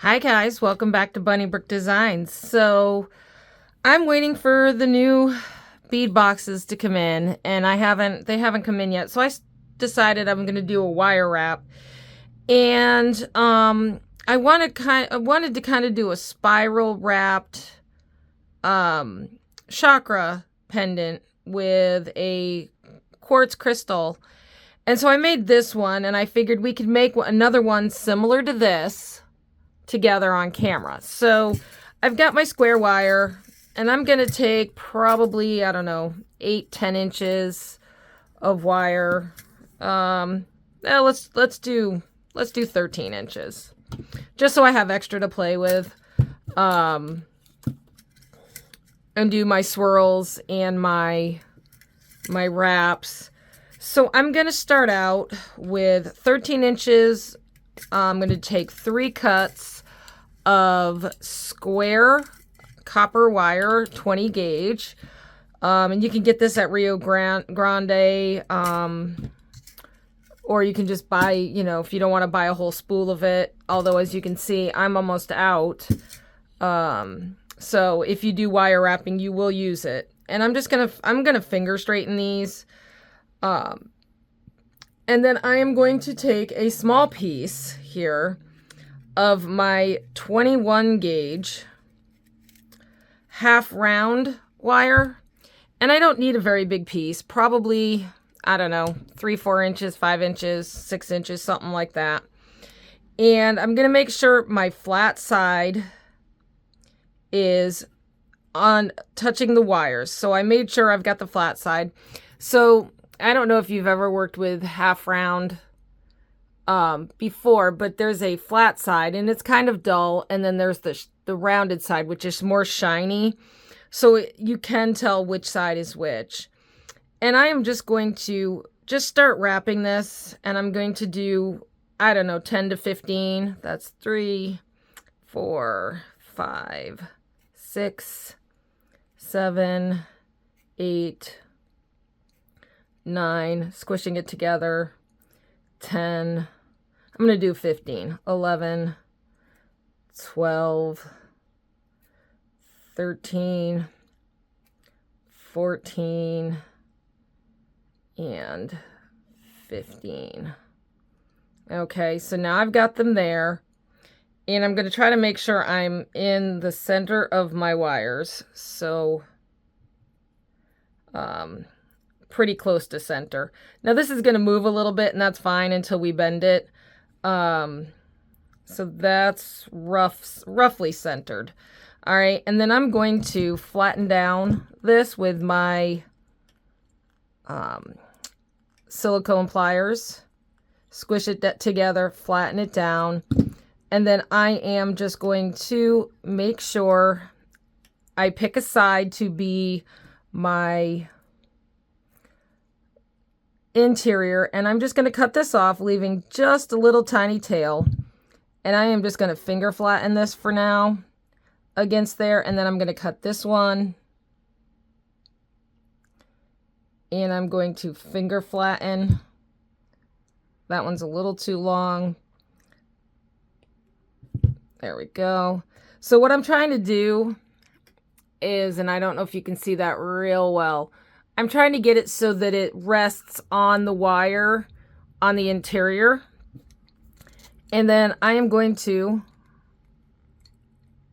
Hi guys, welcome back to Bunny Brick Designs. So I'm waiting for the new bead boxes to come in, and they haven't come in yet. So decided I'm going to do a wire wrap, and I wanted to kind of do a spiral wrapped chakra pendant with a quartz crystal. And so I made this one, and I figured we could make another one similar to this together on camera. So I've got my square wire, and I'm gonna take probably, I don't know, 8-10 inches of wire. Let's do 13 inches, just so I have extra to play with, and do my swirls and my wraps. So I'm gonna start out with 13 inches. I'm going to take 3 cuts of square copper wire, 20 gauge. And you can get this at Rio Grande, or you can just buy, if you don't want to buy a whole spool of it. Although, as you can see, I'm almost out. So if you do wire wrapping, you will use it. And I'm going to finger straighten these. And then I am going to take a small piece here of my 21 gauge half round wire. And I don't need a very big piece, probably, I don't know, 3-4 inches, 5 inches, 6 inches, something like that. And I'm going to make sure my flat side is on touching the wires. So I made sure I've got the flat side. So I don't know if you've ever worked with half round before, but there's a flat side and it's kind of dull, and then there's the rounded side, which is more shiny, so you can tell which side is which. And I am just going to start wrapping this, and I'm going to do, I don't know, 10 to 15. That's 3, 4, 5, 6, 7, 8, 9, squishing it together, 10, I'm going to do 15, 11, 12, 13, 14, and 15. Okay, so now I've got them there, and I'm going to try to make sure I'm in the center of my wires, so pretty close to center. Now this is going to move a little bit, and that's fine until we bend it. So that's roughly centered. All right, and then I'm going to flatten down this with my silicone pliers, squish it together, flatten it down, and then I am just going to make sure I pick a side to be my interior, and I'm just going to cut this off, leaving just a little tiny tail, and I am just going to finger flatten this for now against there, and then I'm going to cut this one, and I'm going to finger flatten. That one's a little too long. There we go. So what I'm trying to do is, and I don't know if you can see that real well, I'm trying to get it so that it rests on the wire on the interior. And then I am going to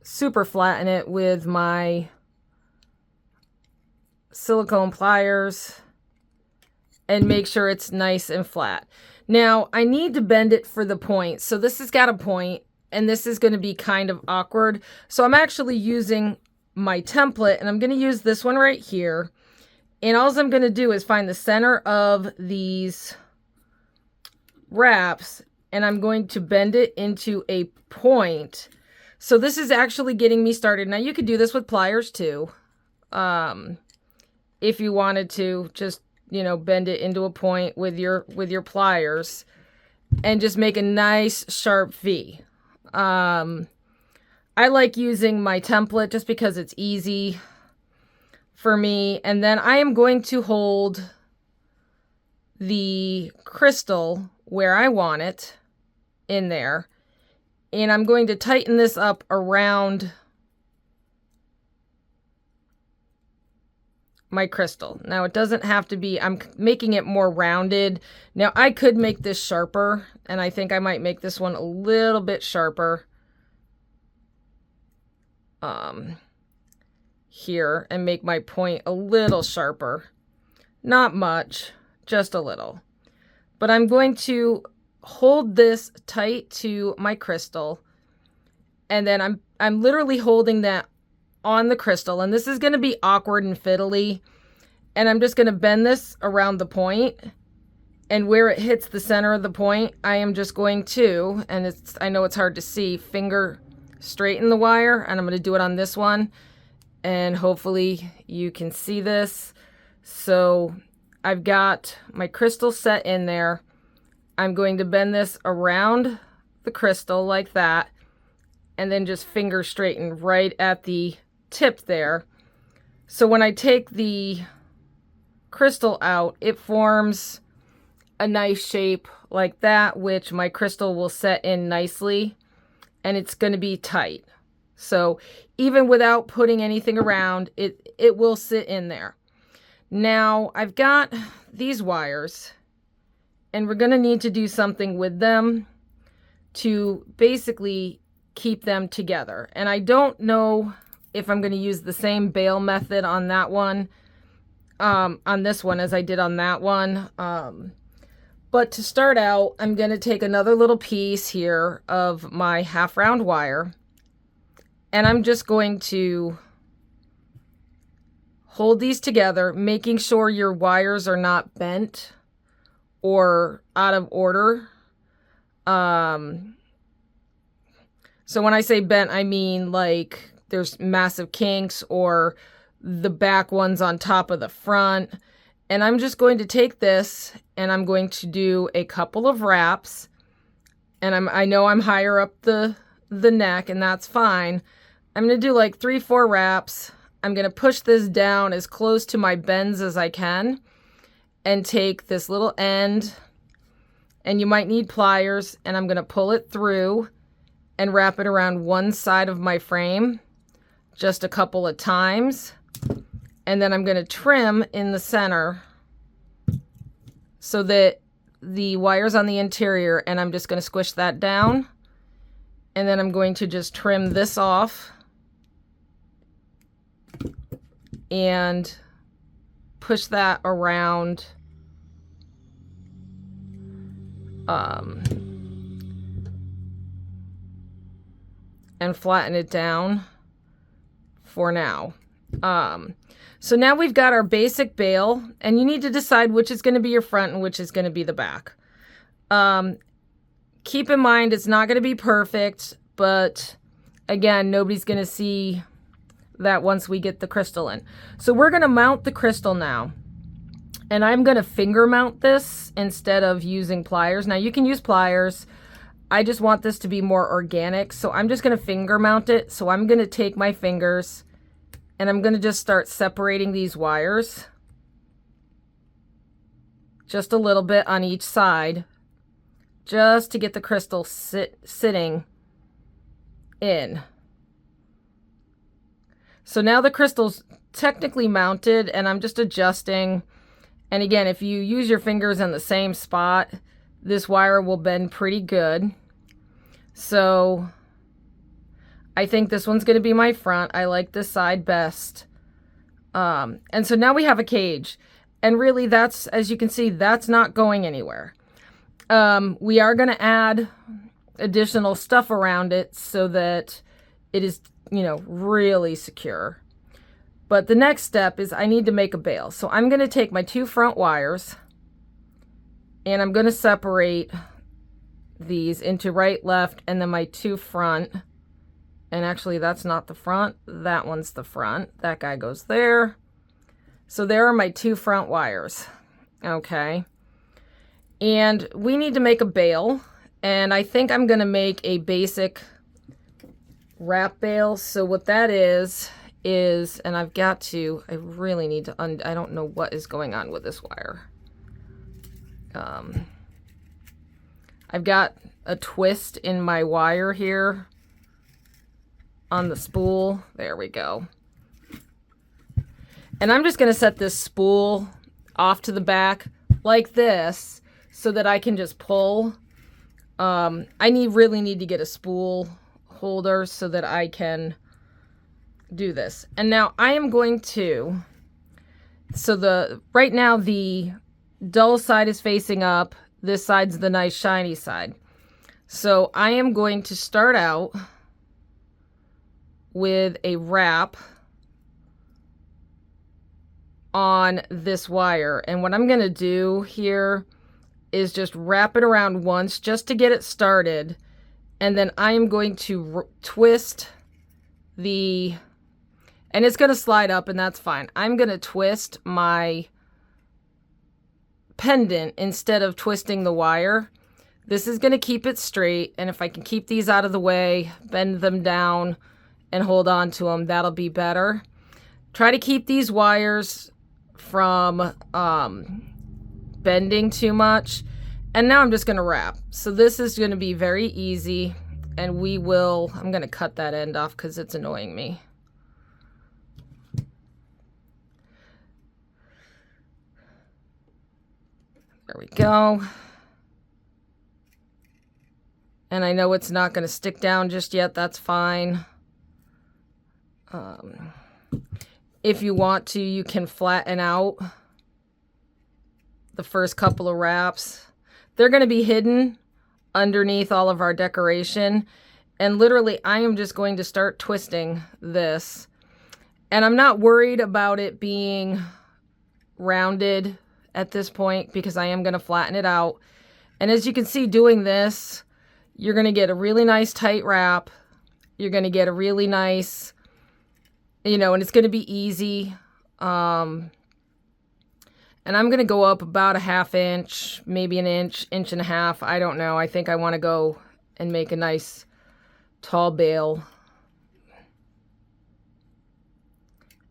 super flatten it with my silicone pliers and make sure it's nice and flat. Now I need to bend it for the point. So this has got a point, and this is going to be kind of awkward. So I'm actually using my template, and I'm going to use this one right here. And all I'm going to do is find the center of these wraps, and I'm going to bend it into a point. So this is actually getting me started. Now you could do this with pliers too. If you wanted to, just, bend it into a point with your pliers and just make a nice sharp V. I like using my template just because it's easy for me. And then I am going to hold the crystal where I want it in there, And I'm going to tighten this up around my crystal. Now it doesn't have to be, I'm making it more rounded. Now I could make this sharper, and I think I might make this one a little bit sharper here, and make my point a little sharper. Not much, just a little. But I'm going to hold this tight to my crystal, and then I'm literally holding that on the crystal, and this is going to be awkward and fiddly, and I'm just going to bend this around the point, and where it hits the center of the point, I am just going to, and I know it's hard to see, finger straighten the wire, and I'm going to do it on this one, and hopefully you can see this. So I've got my crystal set in there. I'm going to bend this around the crystal like that, and then just finger straighten right at the tip there. So when I take the crystal out, it forms a nice shape like that, which my crystal will set in nicely, and it's going to be tight. So even without putting anything around, it will sit in there. Now I've got these wires, and we're going to need to do something with them to basically keep them together. And I don't know if I'm going to use the same bail method on that one, on this one, as I did on that one. But to start out, I'm going to take another little piece here of my half round wire, and I'm just going to hold these together, making sure your wires are not bent or out of order. So when I say bent, I mean like there's massive kinks, or the back one's on top of the front. And I'm just going to take this, and I'm going to do a couple of wraps. And I know I'm higher up the neck, and that's fine. I'm going to do like 3-4 wraps. I'm going to push this down as close to my bends as I can, and take this little end, and you might need pliers, and I'm going to pull it through and wrap it around one side of my frame just a couple of times. And then I'm going to trim in the center so that the wire's on the interior, and I'm just going to squish that down. And then I'm going to just trim this off and push that around and flatten it down for now. So now we've got our basic bail, and you need to decide which is going to be your front and which is going to be the back. Keep in mind, it's not going to be perfect, but again, nobody's going to see that once we get the crystal in. So we're going to mount the crystal now, and I'm going to finger mount this instead of using pliers. Now you can use pliers. I just want this to be more organic, so I'm just going to finger mount it. So I'm going to take my fingers, and I'm going to just start separating these wires just a little bit on each side, just to get the crystal sitting in. So now the crystal's technically mounted, and I'm just adjusting. And again, if you use your fingers in the same spot, this wire will bend pretty good. So I think this one's going to be my front. I like this side best. And so now we have a cage. And really, that's, as you can see, that's not going anywhere. We are going to add additional stuff around it so that it is, you know, really secure. But the next step is I need to make a bail. So I'm going to take my 2 front wires, and I'm going to separate these into right, left, and then my 2 front. And actually, that's not the front. That one's the front. That guy goes there. So there are my 2 front wires. Okay. And we need to make a bail. And I think I'm going to make a basic wrap bail. So what that is, and I've got to, I really need to, I don't know what is going on with this wire. I've got a twist in my wire here on the spool. There we go. And I'm just going to set this spool off to the back like this so that I can just pull. I really need to get a spool holder so that I can do this. And now I am going to, right now the dull side is facing up. This side's the nice shiny side. So I am going to start out with a wrap on this wire. And what I'm going to do here is just wrap it around once just to get it started. And then I am going to twist and it's going to slide up and that's fine. I'm going to twist my pendant instead of twisting the wire. This is going to keep it straight. And if I can keep these out of the way, bend them down and hold on to them, that'll be better. Try to keep these wires from bending too much. And now I'm just going to wrap. So this is going to be very easy. And I'm going to cut that end off because it's annoying me. There we go. And I know it's not going to stick down just yet. That's fine. If you want to, you can flatten out the first couple of wraps. They're going to be hidden underneath all of our decoration. And literally, I am just going to start twisting this. And I'm not worried about it being rounded at this point because I am going to flatten it out. And as you can see, doing this, you're going to get a really nice tight wrap. You're going to get a really nice, and it's going to be easy. And I'm going to go up about a ½ inch, maybe an inch, inch and a half. I don't know. I think I want to go and make a nice tall bail.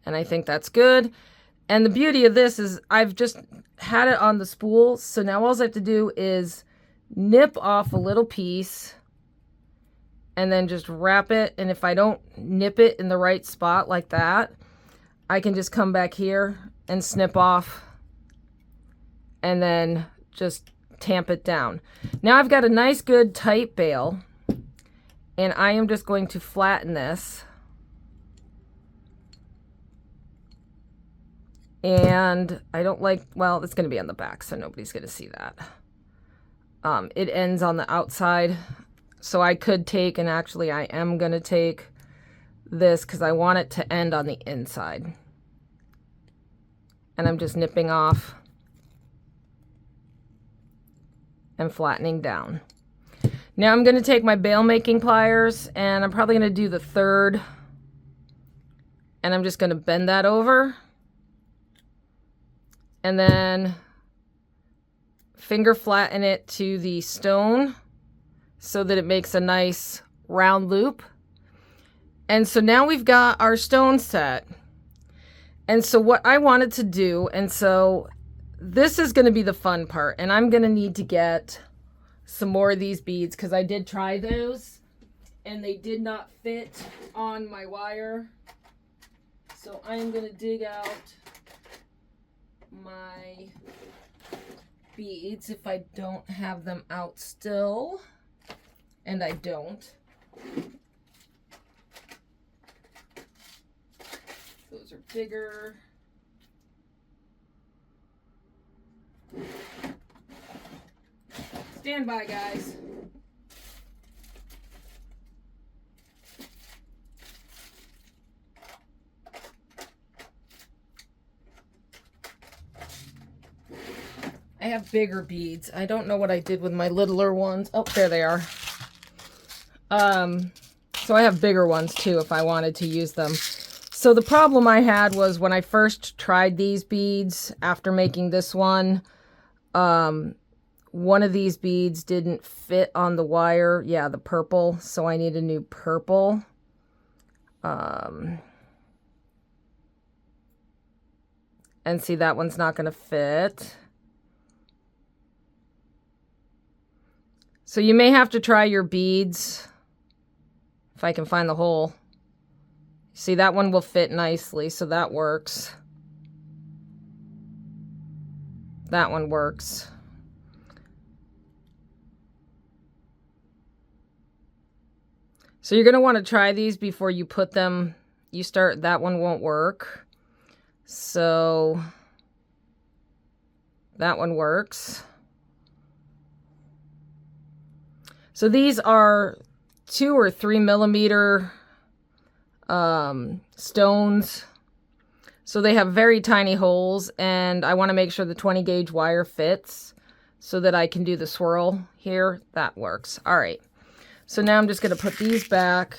And I think that's good. And the beauty of this is I've just had it on the spool. So now all I have to do is nip off a little piece and then just wrap it. And if I don't nip it in the right spot like that, I can just come back here and snip off and then just tamp it down. Now I've got a nice good tight bail and I am just going to flatten this. And I don't well, it's going to be on the back, so nobody's going to see that. It ends on the outside. So I could take, and actually I am going to take this because I want it to end on the inside. And I'm just nipping off and flattening down. Now I'm going to take my bail making pliers, and I'm probably going to do the third. And I'm just going to bend that over. And then finger flatten it to the stone so that it makes a nice round loop. And so now we've got our stone set. And so what I wanted to do, and so this is going to be the fun part, and I'm going to need to get some more of these beads because I did try those and they did not fit on my wire. So I'm going to dig out my beads if I don't have them out still, and I don't. Those are bigger. Stand by, guys. I have bigger beads. I don't know what I did with my littler ones. Oh, there they are. So I have bigger ones too if I wanted to use them. So the problem I had was when I first tried these beads after making this one of these beads didn't fit on the wire. Yeah, the purple. So I need a new purple. And see, that one's not going to fit. So you may have to try your beads. If I can find the hole. See, that one will fit nicely, so that works. That one works. So you're going to want to try these before you put them. That one won't work. So that one works. So these are 2 or 3 millimeter stones. So they have very tiny holes, and I want to make sure the 20 gauge wire fits so that I can do the swirl here. That works. All right. So now I'm just going to put these back,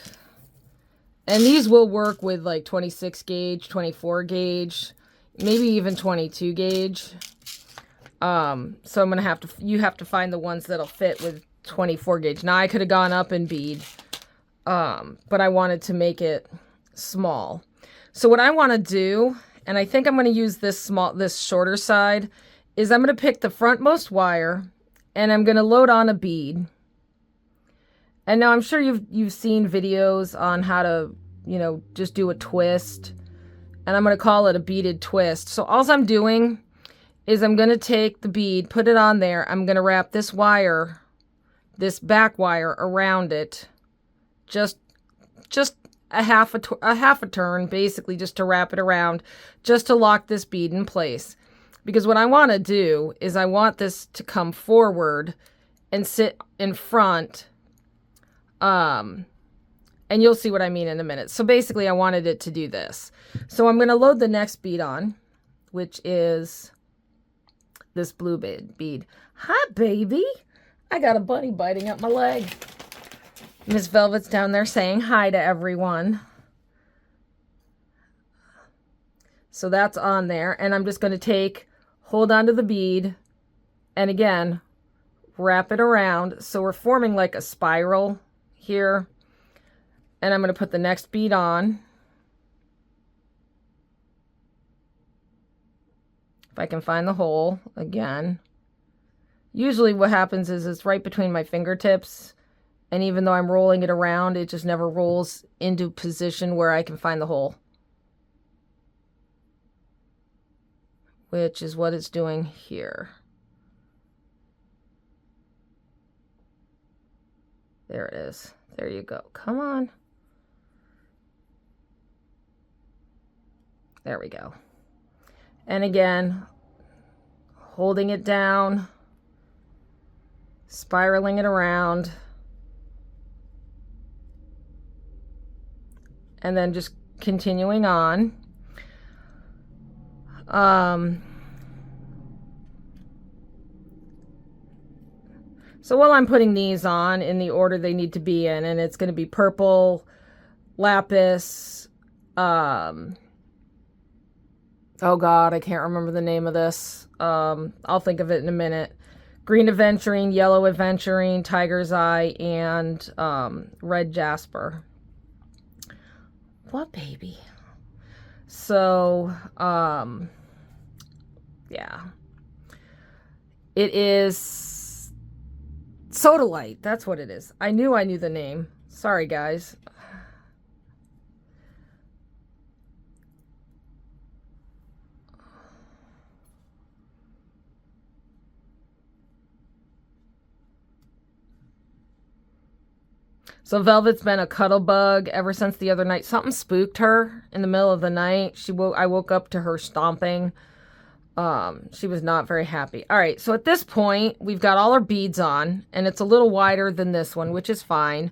and these will work with like 26 gauge, 24 gauge, maybe even 22 gauge. So I'm going to you have to find the ones that'll fit with 24 gauge. Now I could have gone up in bead, but I wanted to make it small. So what I want to do, and I think I'm going to use this shorter side, is I'm going to pick the frontmost wire and I'm going to load on a bead. And now I'm sure you've seen videos on how to, just do a twist, and I'm going to call it a beaded twist. So all I'm doing is I'm going to take the bead, put it on there. I'm going to wrap this wire, this back wire around it, just a half a turn, basically, just to wrap it around, just to lock this bead in place. Because what I want to do is I want this to come forward and sit in front, and you'll see what I mean in a minute. So basically I wanted it to do this. So I'm going to load the next bead on, which is this blue bead. Hi, baby. I got a bunny biting up my leg. Miss Velvet's down there saying hi to everyone. So that's on there. And I'm just going to hold on to the bead, and again, wrap it around. So we're forming like a spiral here. And I'm going to put the next bead on. If I can find the hole again. Usually what happens is it's right between my fingertips. And even though I'm rolling it around, it just never rolls into position where I can find the hole. Which is what it's doing here. There it is. There you go. Come on. There we go. And again, holding it down, spiraling it around. And then just continuing on. So while I'm putting these on in the order they need to be in, and it's going to be purple, lapis, oh God, I can't remember the name of this. I'll think of it in a minute. Green aventurine, yellow aventurine, tiger's eye, and red jasper. What, baby? So, yeah. It is Sodalite. That's what it is. I knew the name. Sorry, guys. So Velvet's been a cuddle bug ever since the other night. Something spooked her in the middle of the night. I woke up to her stomping. She was not very happy. All right, so at this point, we've got all our beads on, and it's a little wider than this one, which is fine.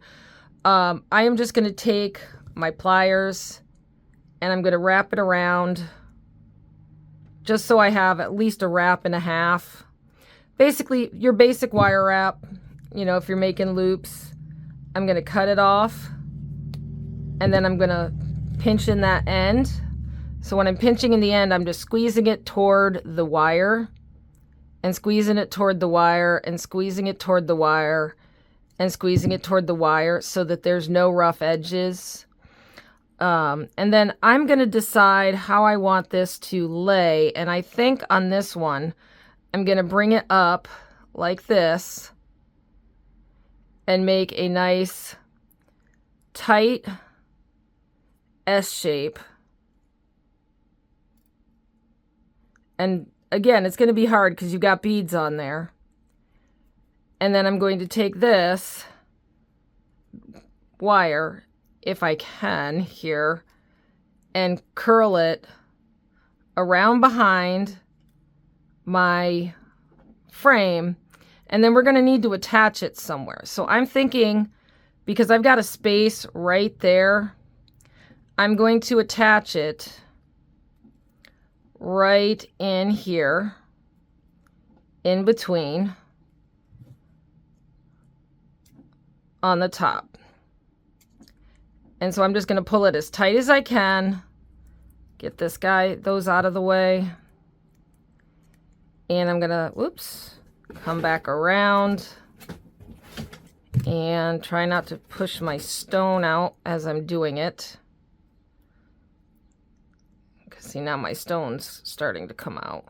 I am just going to take my pliers, and I'm going to wrap it around, just so I have at least a wrap and a half. Basically, your basic wire wrap, if you're making loops. I'm going to cut it off, and then I'm going to pinch in that end. So when I'm pinching in the end, I'm just squeezing it toward the wire, and squeezing it toward the wire, and squeezing it toward the wire, and squeezing it toward the wire so that there's no rough edges. And then I'm going to decide how I want this to lay. And I think on this one, I'm going to bring it up like this. and make a nice tight S shape. And again, it's going to be hard because you've got beads on there. And then I'm going to take this wire, if I can here, and curl it around behind my frame. And then we're going to need to attach it somewhere. So I'm thinking, because I've got a space right there, I'm going to attach it right in here, in between, on the top. And so I'm just going to pull it as tight as I can, get those out of the way, and I'm going to, whoops, come back around and try not to push my stone out as I'm doing it. Because see, now my stone's starting to come out.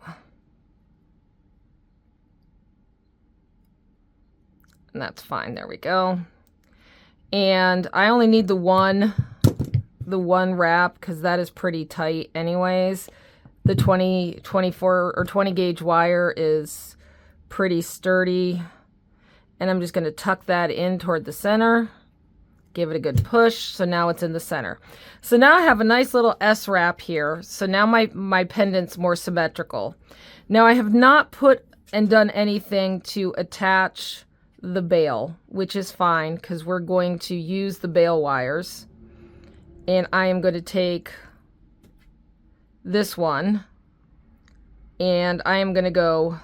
And that's fine, there we go. And I only need the one wrap because that is pretty tight anyways. The 24 or 20 gauge wire is pretty sturdy. And I'm just going to tuck that in toward the center. Give it a good push. So now it's in the center. So now I have a nice little S wrap here. So now my pendant's more symmetrical. Now I have not put and done anything to attach the bail, which is fine because we're going to use the bail wires. And I am going to take this one and I am going to go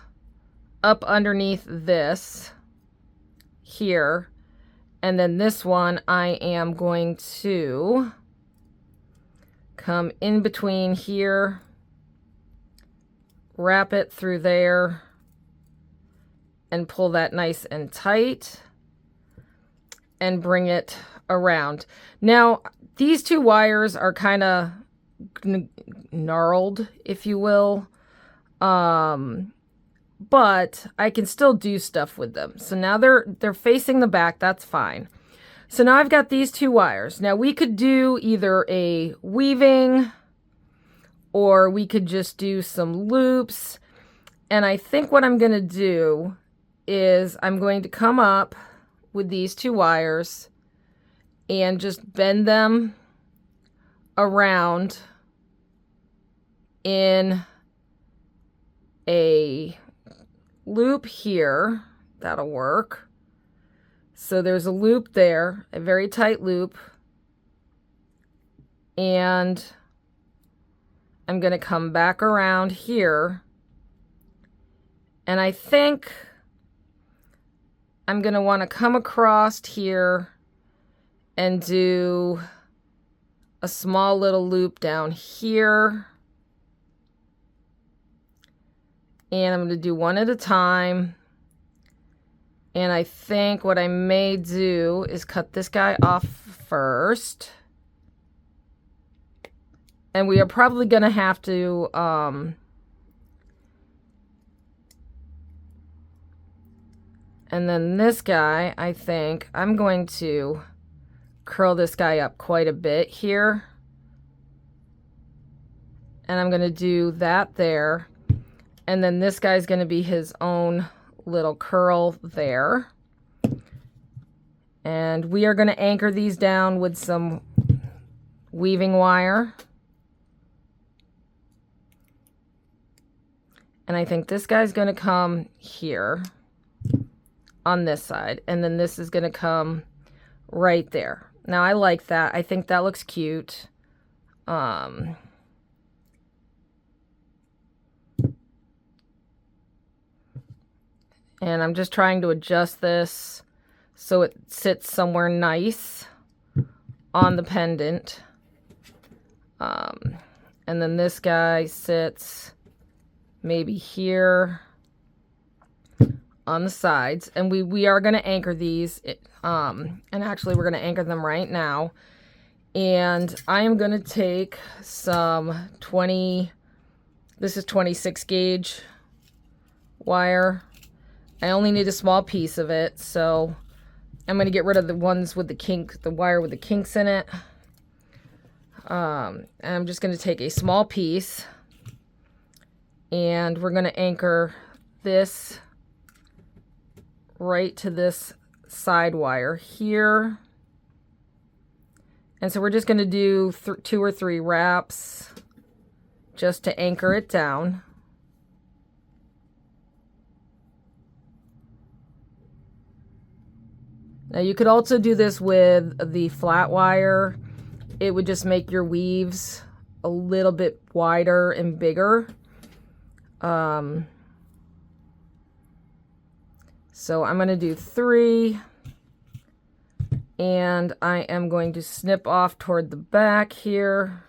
up underneath this here, and then this one I am going to come in between here, wrap it through there, and pull that nice and tight and bring it around. Now these two wires are kind of gnarled, if you will, but I can still do stuff with them. So now they're facing the back, that's fine. So now I've got these two wires. Now we could do either a weaving or we could just do some loops. And I think what I'm going to do is I'm going to come up with these two wires and just bend them around in a loop here. That'll work. So there's a loop there, a very tight loop, and I'm going to come back around here, and I think I'm going to want to come across here and do a small little loop down here. And I'm going to do one at a time. And I think what I may do is cut this guy off first. And we are probably going to have to and then this guy, I think I'm going to curl this guy up quite a bit here. And I'm going to do that there. And then this guy's going to be his own little curl there. And we are going to anchor these down with some weaving wire. And I think this guy's going to come here on this side. And then this is going to come right there. Now I like that. I think that looks cute. And I'm just trying to adjust this so it sits somewhere nice on the pendant. And then this guy sits maybe here on the sides. And we are going to anchor these. And actually we're going to anchor them right now. And I am going to take some this is 26 gauge wire. I only need a small piece of it, so I'm going to get rid of the ones with the kink, the wire with the kinks in it. And I'm just going to take a small piece and we're going to anchor this right to this side wire here. And so we're just going to do 2 or 3 wraps just to anchor it down. Now you could also do this with the flat wire. It would just make your weaves a little bit wider and bigger. So I'm going to do 3. And I am going to snip off toward the back here.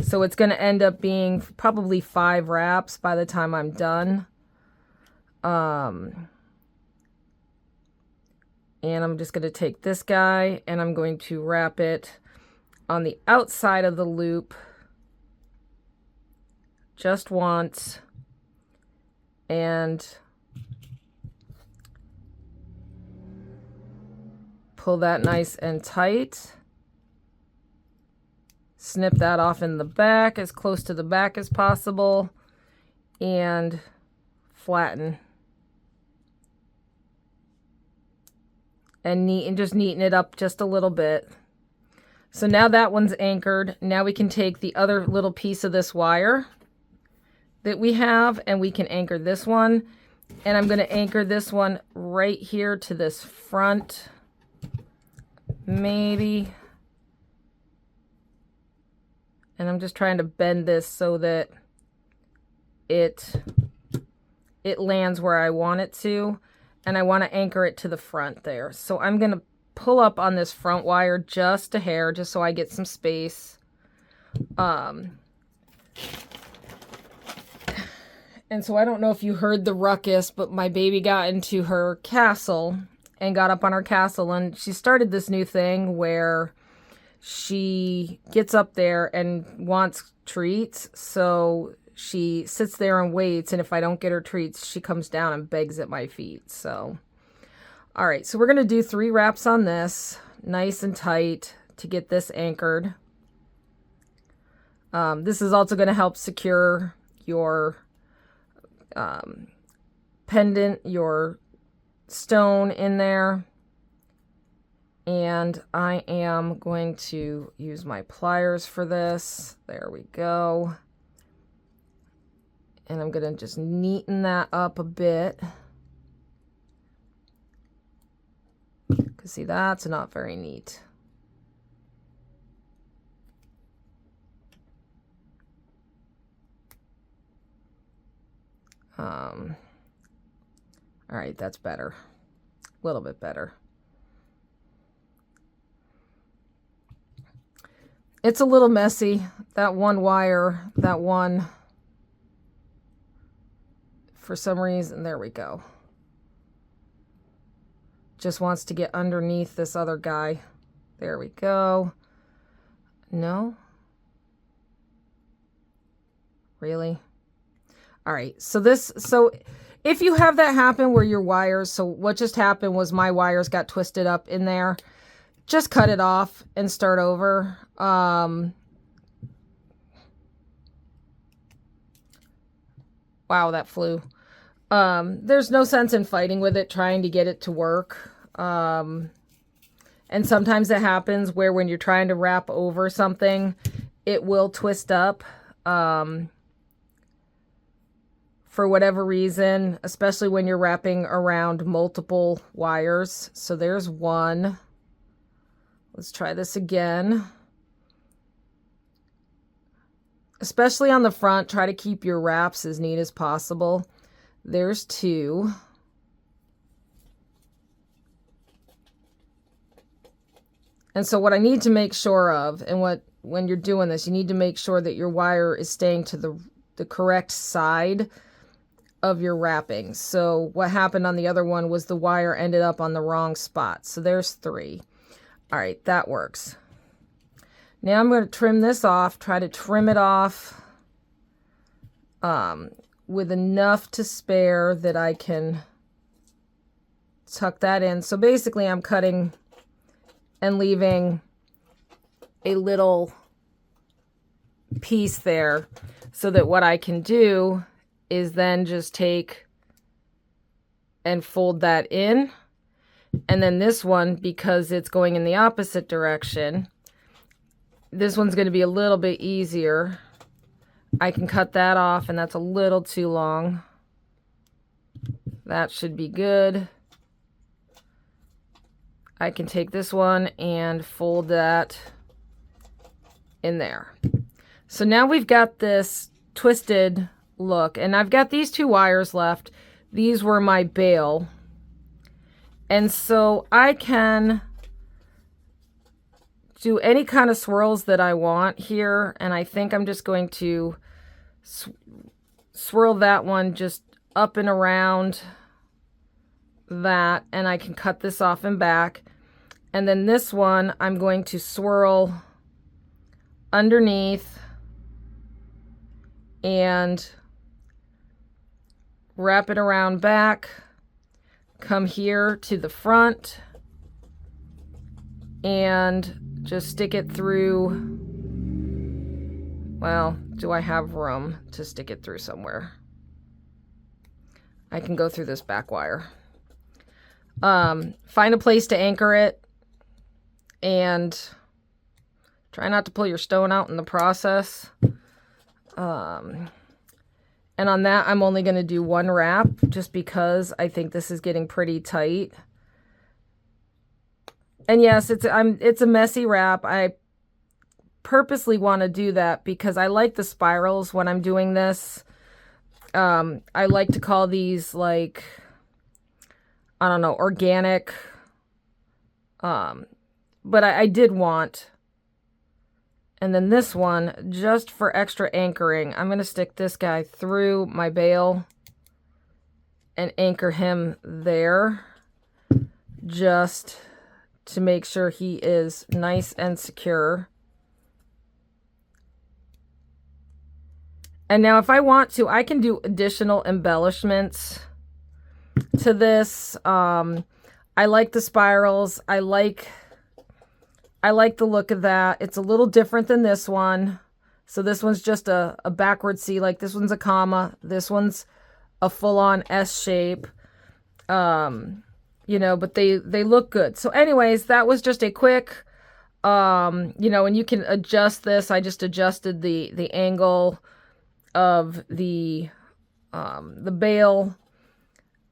So it's going to end up being probably 5 wraps by the time I'm done. And I'm just going to take this guy and I'm going to wrap it on the outside of the loop just once and pull that nice and tight. Snip that off in the back as close to the back as possible and flatten. And just neaten it up just a little bit. So now that one's anchored. Now we can take the other little piece of this wire that we have and we can anchor this one. And I'm going to anchor this one right here to this front. Maybe. And I'm just trying to bend this so that it lands where I want it to. And I want to anchor it to the front there. So I'm going to pull up on this front wire just a hair, just so I get some space. And so I don't know if you heard the ruckus, but my baby got into her castle and got up on her castle. And she started this new thing where she gets up there and wants treats. So she sits there and waits, and if I don't get her treats, she comes down and begs at my feet. So, all right, so we're going to do 3 wraps on this, nice and tight, to get this anchored. This is also going to help secure your pendant, your stone in there. And I am going to use my pliers for this. There we go. And I'm going to just neaten that up a bit. Because see, that's not very neat. All right, that's better. A little bit better. It's a little messy. That one wire, that one... For some reason, there we go. Just wants to get underneath this other guy. There we go. No? Really? All right. So if you have that happen where your wires, so what just happened was my wires got twisted up in there. Just cut it off and start over. Wow, that flew. There's no sense in fighting with it, trying to get it to work. And sometimes it happens where when you're trying to wrap over something, it will twist up. For whatever reason, especially when you're wrapping around multiple wires. So there's one. Let's try this again. Especially on the front, try to keep your wraps as neat as possible. There's 2. And so what I need to make sure of, and when you're doing this, you need to make sure that your wire is staying to the correct side of your wrapping. So what happened on the other one was the wire ended up on the wrong spot. So there's 3. All right, that works. Now I'm going to trim this off, try to trim it off with enough to spare that I can tuck that in. So basically I'm cutting and leaving a little piece there so that what I can do is then just take and fold that in. And then this one, because it's going in the opposite direction, this one's going to be a little bit easier. I can cut that off, and that's a little too long. That should be good. I can take this one and fold that in there. So now we've got this twisted look, and I've got these 2 wires left. These were my bail. And so I can do any kind of swirls that I want here, and I think I'm just going to swirl that one just up and around that, and I can cut this off and back. And then this one I'm going to swirl underneath and wrap it around back, come here to the front, and just stick it through. Well, do I have room to stick it through somewhere? I can go through this back wire. Find a place to anchor it, and try not to pull your stone out in the process. And on that, I'm only going to do 1 wrap just because I think this is getting pretty tight. And yes, it's a messy wrap. I purposely want to do that because I like the spirals when I'm doing this. I like to call these, like, I don't know, organic. But I did want. And then this one, just for extra anchoring, I'm going to stick this guy through my bail and anchor him there, just to make sure he is nice and secure. And now if I want to, I can do additional embellishments to this. I like the spirals. I like the look of that. It's a little different than this one. So this one's just a backward C. Like this one's a comma. This one's a full-on S shape. You know, but they look good. So anyways, that was just a quick, you know, and you can adjust this. I just adjusted the angle of the bail.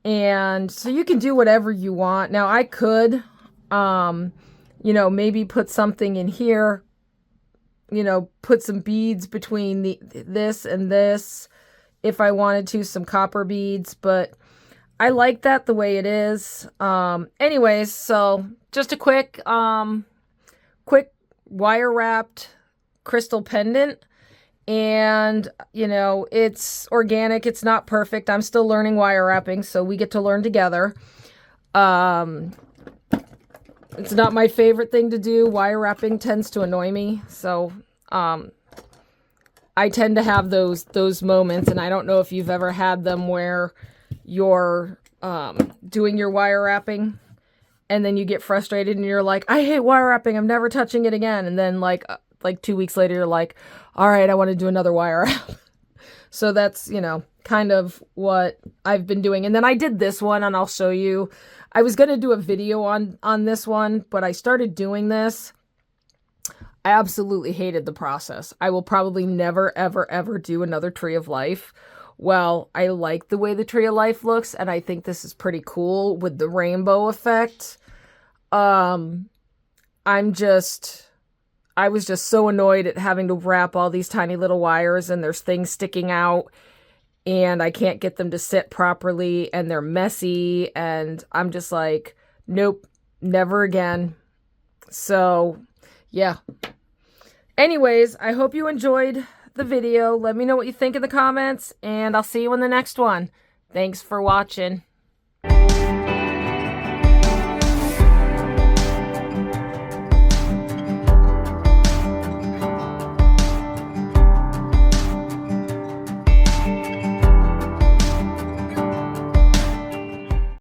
And so you can do whatever you want. Now I could, you know, maybe put something in here, you know, put some beads between this and this if I wanted to, some copper beads, but I like that the way it is. Anyways, so just a quick wire wrapped crystal pendant. And, you know, it's organic. It's not perfect. I'm still learning wire wrapping, so we get to learn together. It's not my favorite thing to do. Wire wrapping tends to annoy me. So, I tend to have those moments, and I don't know if you've ever had them where you're doing your wire wrapping and then you get frustrated and you're like, I hate wire wrapping. I'm never touching it again. And then like 2 weeks later, you're like, all right, I want to do another wire wrap. So that's, you know, kind of what I've been doing. And then I did this one, and I'll show you. I was going to do a video on this one, but I started doing this. I absolutely hated the process. I will probably never, ever, ever do another Tree of Life. Well, I like the way the Tree of Life looks, and I think this is pretty cool with the rainbow effect. I was just so annoyed at having to wrap all these tiny little wires, and there's things sticking out, and I can't get them to sit properly, and they're messy, and I'm just like, nope, never again. So, yeah. Anyways, I hope you enjoyed the video. Let me know what you think in the comments, and I'll see you in the next one. Thanks for watching.